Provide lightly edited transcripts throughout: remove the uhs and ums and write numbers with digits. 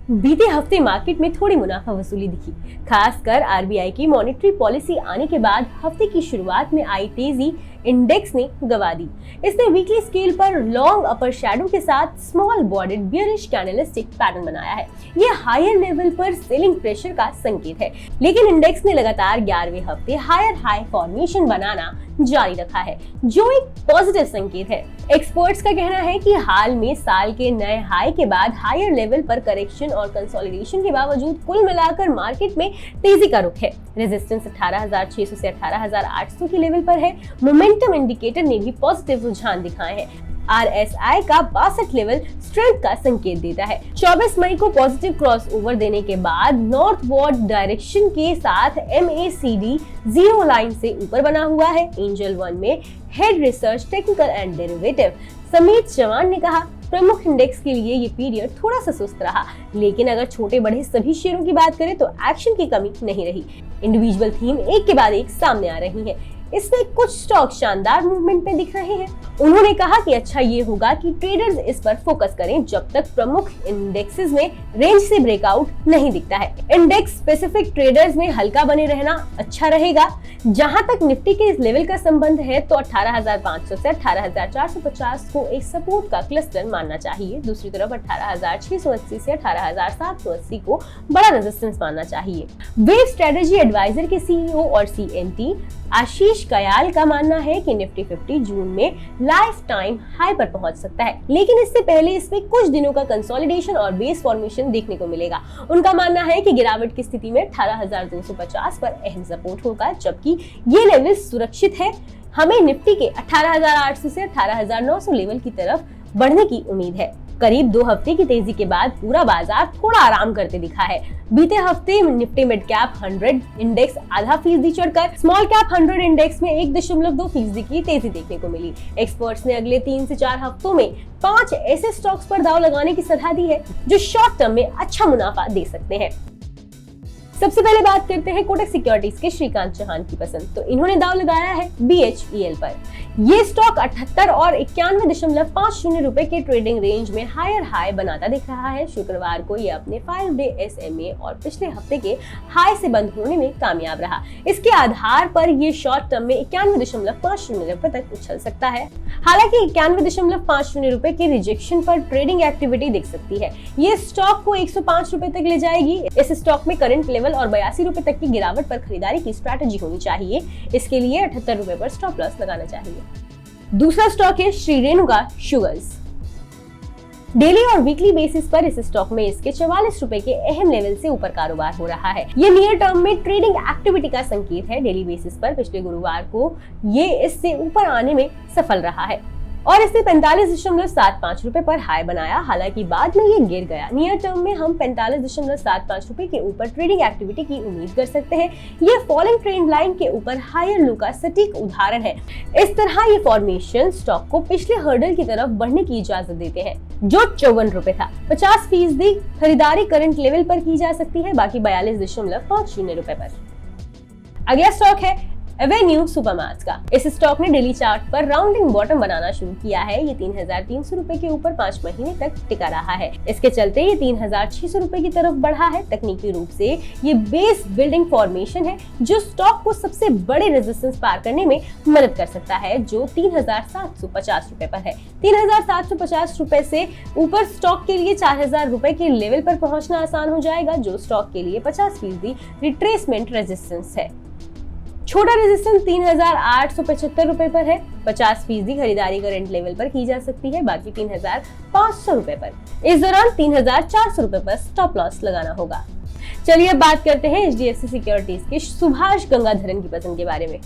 बीते हफ्ते मार्केट में थोड़ी मुनाफा वसूली दिखी, खासकर आरबीआई की मॉनेटरी पॉलिसी आने के बाद हफ्ते की शुरुआत में आई तेजी इंडेक्स ने गवा दी। इसने वीकली स्केल पर लॉन्ग अपर शैडो के साथ small bordered bearish candlestick pattern बनाया है। ये हायर लेवल पर सेलिंग प्रेशर का संकेत है, लेकिन इंडेक्स ने लगातार 11वें हफ्ते हायर हाई फॉर्मेशन बनाना जारी रखा है, जो एक पॉजिटिव संकेत है। एक्सपर्ट्स का कहना है कि हाल में साल के नए हाई के बाद हायर लेवल पर करेक्शन और कंसोलिडेशन के बावजूद कुल मिलाकर मार्केट में तेजी का रुख है। रेजिस्टेंस 18,600 से 18,800 के लेवल पर है। मोमेंटम इंडिकेटर ने भी पॉजिटिव रुझान दिखाए हैं। RSI का 62 लेवल स्ट्रेंथ का संकेत देता है। 24 मई को पॉजिटिव क्रॉस ओवर देने के बाद नॉर्थवर्ड डायरेक्शन के साथ MACD 0 लाइन से ऊपर बना हुआ है। एंजल 1 में head research technical and derivative Sameet Chauhan ने कहा, प्रमुख इंडेक्स के लिए ये पीरियड थोड़ा सा सुस्त रहा, लेकिन अगर छोटे बड़े सभी शेयरों की बात करें तो एक्शन की कमी नहीं रही। इंडिविजुअल थीम एक के बाद एक सामने आ रही है। इसमें कुछ स्टॉक शानदार मूवमेंट में दिख रहे हैं। उन्होंने कहा कि अच्छा ये होगा कि ट्रेडर्स इस पर फोकस करें जब तक प्रमुख इंडेक्सेस में रेंज से ब्रेकआउट नहीं दिखता है। इंडेक्स स्पेसिफिक ट्रेडर्स में हल्का बने रहना अच्छा रहेगा। जहां तक निफ्टी के इस लेवल का संबंध है तो 18,500 से 18,450 को एक सपोर्ट का क्लस्टर मानना चाहिए। दूसरी तरफ 18,680 से 18,780 को बड़ा रेजिस्टेंस मानना चाहिए। वेव स्ट्रेटेजी एडवाइजर के CEO और CMT आशीष कयाल का मानना है कि निफ्टी 50 जून में लाइफ टाइम हाई पर पहुंच सकता है, लेकिन इससे पहले इसमें कुछ दिनों का कंसोलिडेशन और बेस फॉर्मेशन देखने को मिलेगा। उनका मानना है कि गिरावट की स्थिति में 18,250 पर अहम सपोर्ट होगा, जबकि ये लेवल सुरक्षित है। हमें निफ्टी के 18,800 से 18,900 लेवल की तरफ बढ़ने की उम्मीद है। करीब 2 हफ्ते की तेजी के बाद पूरा बाजार थोड़ा आराम करते दिखा है। बीते हफ्ते निफ्टी मिड कैप 100 इंडेक्स आधा फीसदी चढ़कर स्मॉल कैप 100 इंडेक्स में 1.2% की तेजी देखने को मिली। एक्सपर्ट्स ने अगले 3 से 4 हफ्तों में 5 ऐसे स्टॉक्स पर दांव लगाने की सलाह दी है जो शॉर्ट टर्म में अच्छा मुनाफा दे सकते हैं। सबसे पहले बात करते हैं कोटक सिक्योरिटीज के श्रीकांत चौहान की पसंद। तो इन्होंने दांव लगाया है BHEL पर। ये स्टॉक 78 और 91.50 रुपए के ट्रेडिंग रेंज में हायर हाई बनाता दिख रहा है। शुक्रवार को ये अपने 5-डे SMA और पिछले हफ्ते के हाई से बंद होने में कामयाब रहा। इसके आधार पर ये शॉर्ट टर्म में 91.50 रुपए तक उछल सकता है। हालांकि 91.50 रुपए के रिजेक्शन पर ट्रेडिंग एक्टिविटी दिख सकती है। ये स्टॉक को 105 रुपए तक ले जाएगी। इस स्टॉक में करंट लेवल और 82 रुपए तक की गिरावट पर खरीदारी की स्ट्रैटेजी होनी चाहिए। इसके लिए 78 रुपए पर स्टॉप लॉस लगाना चाहिए। दूसरा स्टॉक है श्री रेणुका शुगर्स। डेली और वीकली बेसिस पर इस स्टॉक में इसके 44 रुपए के अहम लेवल से ऊपर कारोबार हो रहा है। ये नियर टर्म में ट्रेडिंग एक्टिविटी का संकेत है। डेली बेसिस पर पिछले गुरुवार को ये इससे ऊपर आने में सफल रहा है और इसने 45.75 रुपए पर हाई बनाया। हालांकि बाद में ये गिर गया। नियर टर्म में हम 45.75 रुपए के ऊपर ट्रेडिंग एक्टिविटी की उम्मीद कर सकते हैं। ये फॉलिंग ट्रेंड लाइन के ऊपर हायर लो का सटीक उदाहरण है। इस तरह ये फॉर्मेशन स्टॉक को पिछले हर्डल की तरफ बढ़ने की इजाजत देते हैं, जो 54 रुपए था। 50% खरीदारी करंट लेवल पर की जा सकती है, बाकी 42.50 रुपए पर। अगला स्टॉक है एवेन्यू सुपरमार्ट्स का। इस स्टॉक ने डेली चार्ट पर राउंडिंग बॉटम बनाना शुरू किया है। ये 3,300 रुपए के ऊपर 5 महीने तक टिका रहा है। इसके चलते ये 3,600 रुपए की तरफ बढ़ा है। तकनीकी रूप से ये बेस बिल्डिंग फॉर्मेशन है जो स्टॉक को सबसे बड़े रेजिस्टेंस पार करने में मदद कर सकता है, जो 3,750 रुपए पर है। 3,750 रुपए से ऊपर स्टॉक के लिए 4,000 रुपए के लेवल पर पहुंचना आसान हो जाएगा, जो स्टॉक के लिए 50% रिट्रेसमेंट रेजिस्टेंस है। छोटा रेजिस्टेंस 3,875 रुपए पर है। 50% खरीदारी करंट लेवल पर की जा सकती है, बाकी 3,500 रुपए पर। इस दौरान 3,400 रुपए पर स्टॉप लॉस लगाना होगा। चलिए अब बात करते हैं HDFC सिक्योरिटीज के सुभाष गंगाधरन की पसंद के बारे में।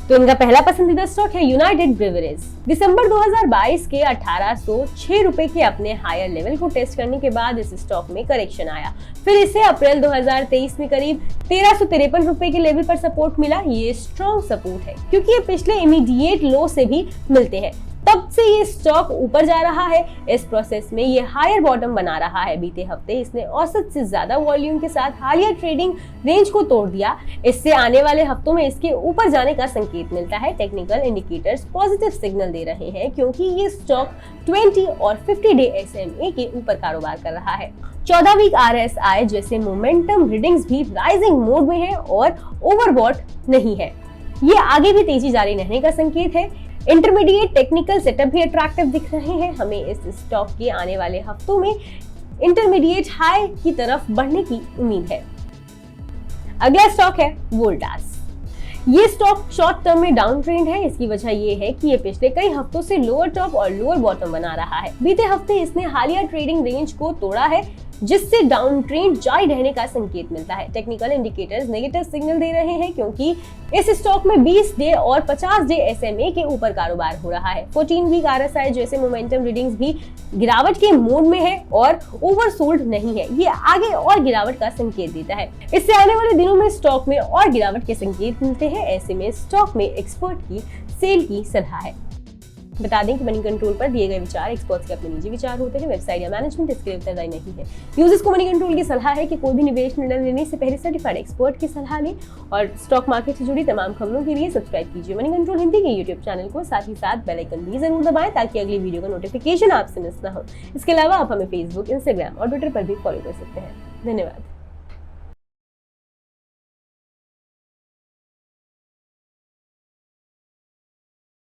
तो इनका पहला पसंदीदा स्टॉक है यूनाइटेड ब्रेवरीज। दिसंबर 2022 के 1806 रुपए के अपने हायर लेवल को टेस्ट करने के बाद इस स्टॉक में करेक्शन आया। फिर इसे अप्रैल 2023 में करीब 1353 रुपए के लेवल पर सपोर्ट मिला। ये स्ट्रॉन्ग सपोर्ट है क्योंकि ये पिछले इमीडिएट लो से भी मिलते हैं। तब से ये स्टॉक ऊपर जा रहा है। इस प्रोसेस में ये हायर बॉटम बना रहा है। बीते हफ्ते इसने औसत से ज्यादा वॉल्यूम के साथ हालिया ट्रेडिंग रेंज को तोड़ दिया। इससे आने वाले हफ्तों में इसके ऊपर जाने का संकेत मिलता है। टेक्निकल इंडिकेटर्स पॉजिटिव सिग्नल दे रहे हैं क्योंकि ये स्टॉक 20 और 50 डे SMA के ऊपर कारोबार कर रहा है। 14 वीक RSI जैसे मोमेंटम रीडिंग्स भी राइजिंग मोड में है और ओवरबॉट नहीं है। ये आगे भी तेजी जारी रहने का संकेत है। इंटरमीडिएट टेक्निकल सेटअप भी अट्रैक्टिव दिख रहे हैं। हमें इस स्टॉक के आने वाले हफ्तों में इंटरमीडिएट हाई की तरफ बढ़ने की उम्मीद है। अगला स्टॉक है वोल्टास। ये स्टॉक शॉर्ट टर्म में डाउन ट्रेंड है। इसकी वजह ये है कि ये पिछले कई हफ्तों से लोअर टॉप और लोअर बॉटम बना रहा है। बीते हफ्ते इसने हालिया ट्रेडिंग रेंज को तोड़ा है, जिससे डाउन ट्रेंड जारी रहने का संकेत मिलता है। टेक्निकल इंडिकेटर्स नेगेटिव सिग्नल दे रहे हैं क्योंकि इस स्टॉक में 20 डे और 50 डे SMA के ऊपर कारोबार हो रहा है। 14 वीक RSI जैसे मोमेंटम रीडिंग्स भी गिरावट के मोड में है और ओवरसोल्ड नहीं है। ये आगे और गिरावट का संकेत देता है। इससे आने वाले दिनों में स्टॉक में और गिरावट के संकेत मिलते हैं। ऐसे में स्टॉक में एक्सपर्ट की सेल की सलाह है। बता दें कि मनी कंट्रोल पर दिए गए विचार एक्सपर्ट्स के अपने निजी विचार होते हैं। वेबसाइट या मैनेजमेंट इसके लिए उत्तरदायी नहीं है। यूजर्स को मनी कंट्रोल की सलाह है कि कोई भी निवेश निर्णय लेने से पहले सर्टिफाइड एक्सपर्ट की सलाह लें। और स्टॉक मार्केट से जुड़ी तमाम खबरों के लिए सब्सक्राइब कीजिए मनी कंट्रोल हिंदी के यूट्यूब चैनल को। साथ ही साथ बेल आइकन भी जरूर दबाएं ताकि अगली वीडियो का नोटिफिकेशन आपसे मिस ना हो। इसके अलावा आप हमें फेसबुक, इंस्टाग्राम और ट्विटर पर भी फॉलो कर सकते हैं। धन्यवाद।